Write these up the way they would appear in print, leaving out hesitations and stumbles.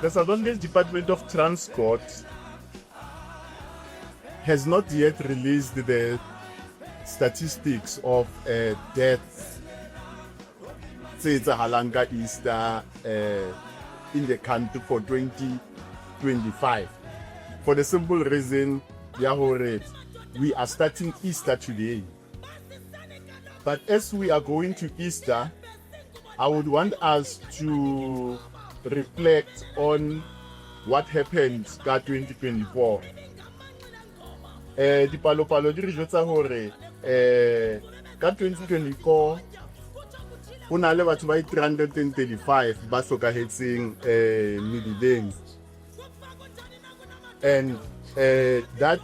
The South African Department of Transport has not yet released the statistics of deaths since Halanga Easter in the country for 2025. For the simple reason, we are starting Easter today. But as we are going to Easter, I would want us to reflect on what happened ka 2024. Dipalo-palo di re jwetsa hore ka 2024 ho na le batho ba 335 ba hlokahetseng mebileng, and that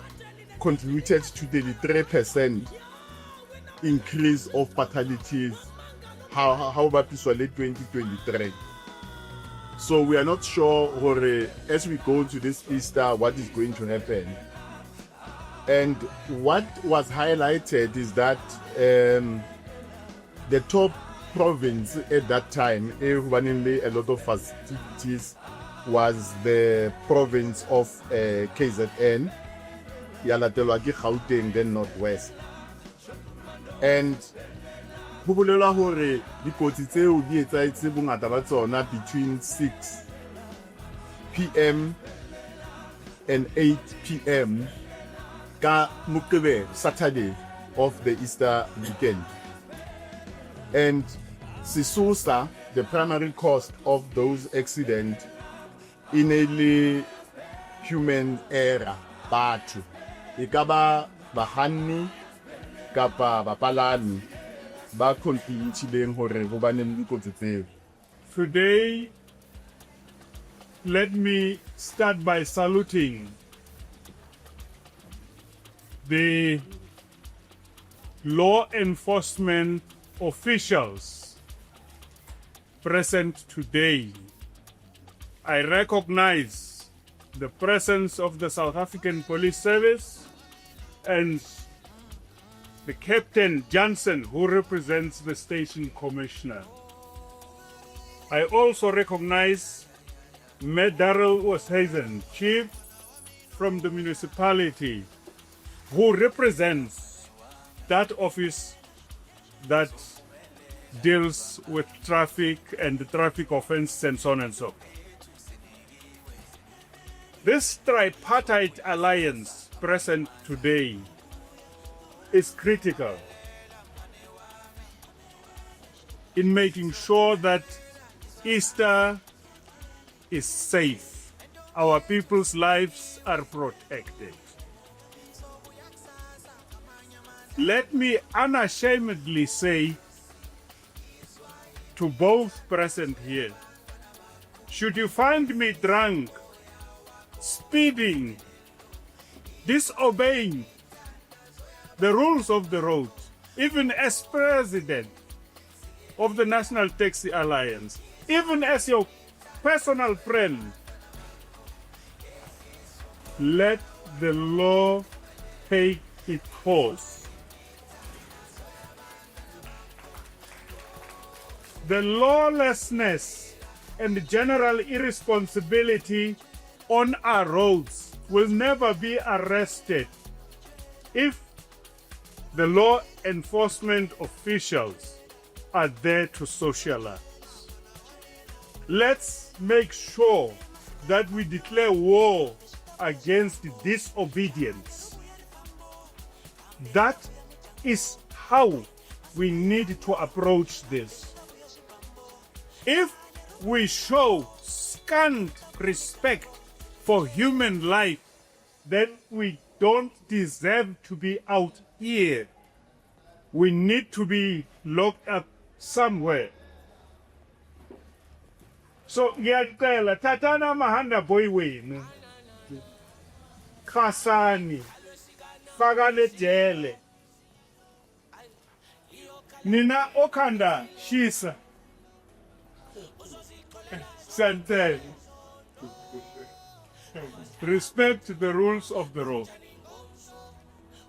contributed to the 3% increase of fatalities how bapiswa le 2023. So we are not sure as we go to this Easter what is going to happen. And what was highlighted is that the top province at that time, running a lot of facilities, was the province of KZN, Yalatelwa ke Gauteng, then Northwest. And ho bolela hore dikotsi tseo di etsahetse bongata ba tsona between 6 p.m. and 8 p.m. ka Moqebelo, Saturday of the Easter weekend. And Sisusa, the primary cause of those accidents, in a human error, batho ekaba bahanni kapa bapalami ba contributileng hore ho bane le dikotsi tseo. Today, let me start by saluting the law enforcement officials present today. I recognize the presence of the South African Police Service and the Captain Johnson, who represents the station commissioner. I also recognize Darrell Oosthuizen, chief from the municipality, who represents that office that deals with traffic and the traffic offenses and so on and so forth. This tripartite alliance present today is critical in making sure that Easter is safe, our people's lives are protected. Let me unashamedly say to both present here, should you find me drunk, speeding, disobeying the rules of the road, even as president of the National Taxi Alliance, even as your personal friend, let the law take its course. The lawlessness and general irresponsibility on our roads will never be arrested if the law enforcement officials are there to socialize. Let's make sure that we declare war against disobedience. That is how we need to approach this. If we show scant respect for human life, then we don't deserve to be out here. We need to be locked up somewhere. So ngiyacela thathana amahanda boy wenu khasani faka le jele nina okhanda shisa Santel. Respect the rules of the road.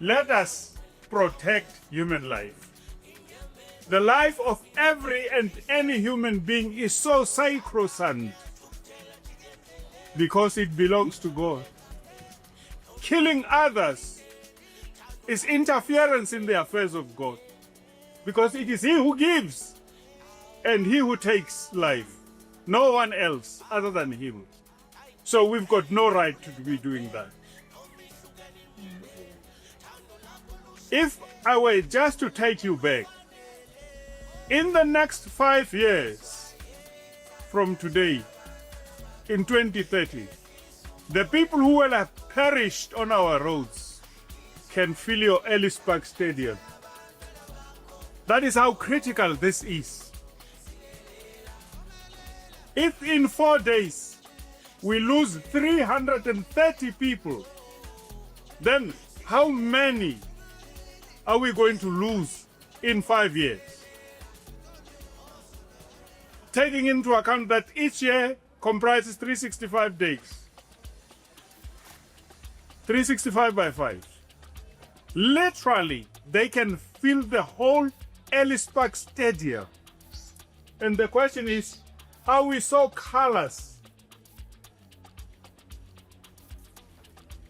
Let us protect human life. The life of every and any human being is so sacrosanct because it belongs to God. Killing others is interference in the affairs of God because it is He who gives and He who takes life. No one else other than Him. So we've got no right to be doing that. If I were just to take you back, in the next 5 years from today, in 2030, the people who will have perished on our roads can fill your Ellis Park Stadium. That is how critical this is. If in 4 days we lose 330 people, then how many are we going to lose in 5 years? Taking into account that each year comprises 365 days. 365 by 5. Literally, they can fill the whole Ellis Park Stadium. And the question is, are we so callous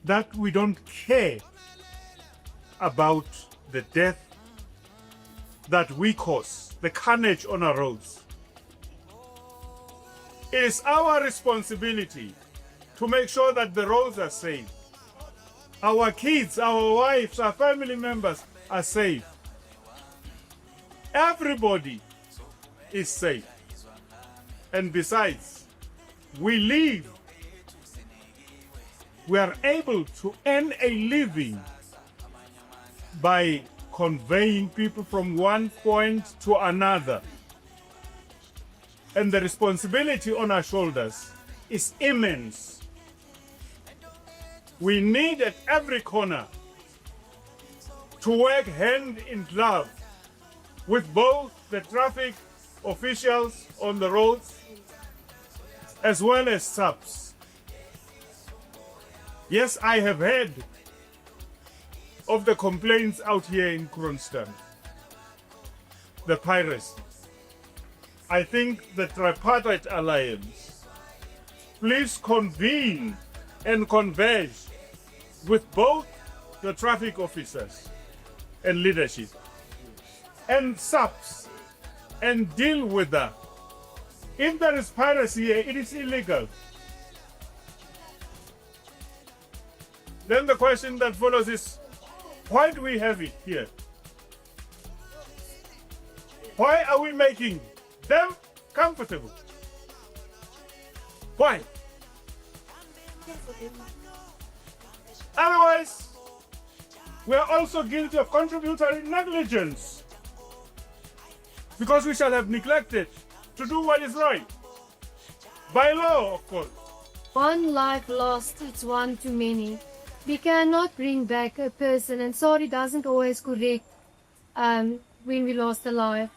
that we don't care about the death that we cause, the carnage on our roads? It is our responsibility to make sure that the roads are safe. Our kids, our wives, our family members are safe. Everybody is safe. And besides, we are able to earn a living by conveying people from one point to another. And the responsibility on our shoulders is immense. We need at every corner to work hand in glove with both the traffic officials on the roads as well as subs. Yes, I have heard of the complaints out here in Kroonstad, the piracy. I think the Tripartite Alliance, please convene and converge with both the traffic officers and leadership and subs and deal with that. If there is piracy here, it is illegal. Then the question that follows is, why do we have it here? Why are we making them comfortable? Why? Otherwise, we are also guilty of contributory negligence because we shall have neglected to do what is right. By law, of course. One life lost, it's one too many. We cannot bring back a person, and sorry doesn't always correct when we lost a life.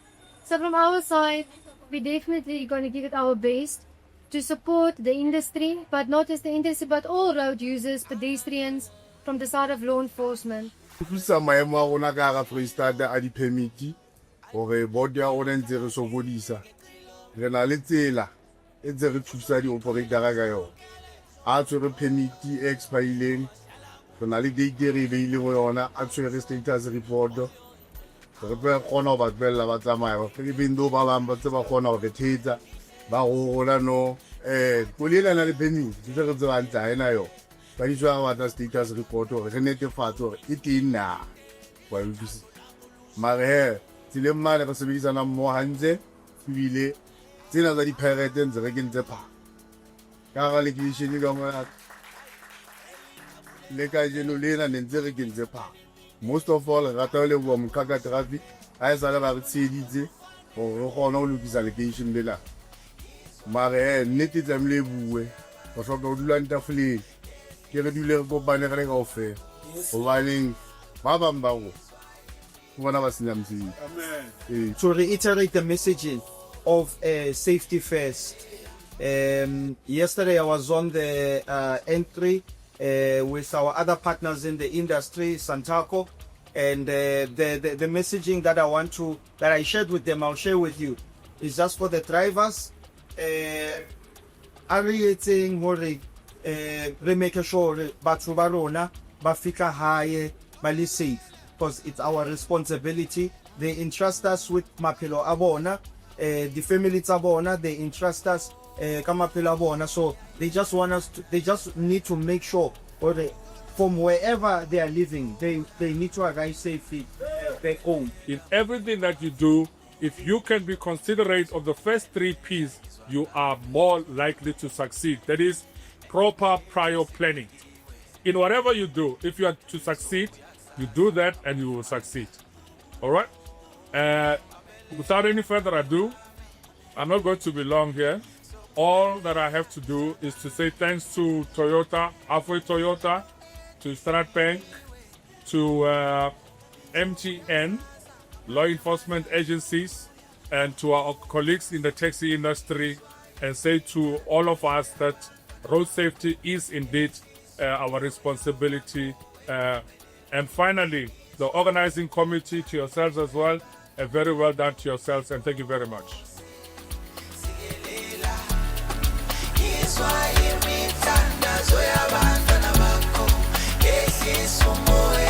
So from our side, we're definitely going to give it our best to support the industry, but not just the industry, but all road users, pedestrians, from the side of law enforcement. Tlosa maemo a rona ka hara Freistata a di-permit hore board ya rona ntse re sokodisa. Re na le tsela e ntse re thusa di-operator-a ka yona. A tshwere permit e expirileng, re na le date e re e beile ho yona, a tshwere status report. Re tlo kgona ho ba tlohella ba tsamaya. Even though ba bang ba tse ba kgona hore Teta ba rola no koloi ena le permit ntse re tsebang tsa ena yona. Ba di tshwara batla status report hore re netefatse hore e teng na. Wa utlwisisa? Mare he tseleng mane re sebedisana mmoho hantle ebile tsena tsa di-pirate ntse re kentse phaka ka gara lekeishene ka mona le ka jeno lena ne ntse re kentse phaka. Most of all re rata ho leboha moqhaka traffic ha e sale ba re tsheditse hore re kgone ho lokisa lekeishene lena. Mare nnete tlamehile e bue ho hloka ho dula ntafoleng ke re dule re kopane re le kaofela hobaneng ba bang ba rona ke bona ba senya mosebetsi. Amen. To reiterate the messaging of safety first. Yesterday I was on the N3 with our other partners in the industry, Santaco, and the messaging that I shared with them, I'll share with you, is just for the drivers. Arietseng hore re make sure batho ba rona ba fika hae ba le safe, because it's our responsibility. They entrust us with maphelo a bona, the family tsa bona, they entrust us ka maphelo a bona, so they just need to make sure, or from wherever they are living, they need to arrive safely back home. In everything that you do, if you can be considerate of the first 3 P's, you are more likely to succeed. That is proper prior planning. In whatever you do, if you are to succeed, you do that and you will succeed. All right? Without any further ado, I'm not going to be long here. All that I have to do is to say thanks to Toyota, Afwe Toyota, to Standard Bank, to MTN, law enforcement agencies, and to our colleagues in the taxi industry, and say to all of us that road safety is indeed our responsibility. And finally, the organizing committee, to yourselves as well, very well done to yourselves, and thank you very much. Iswa imithandazo yabantwana bakho, esisumoya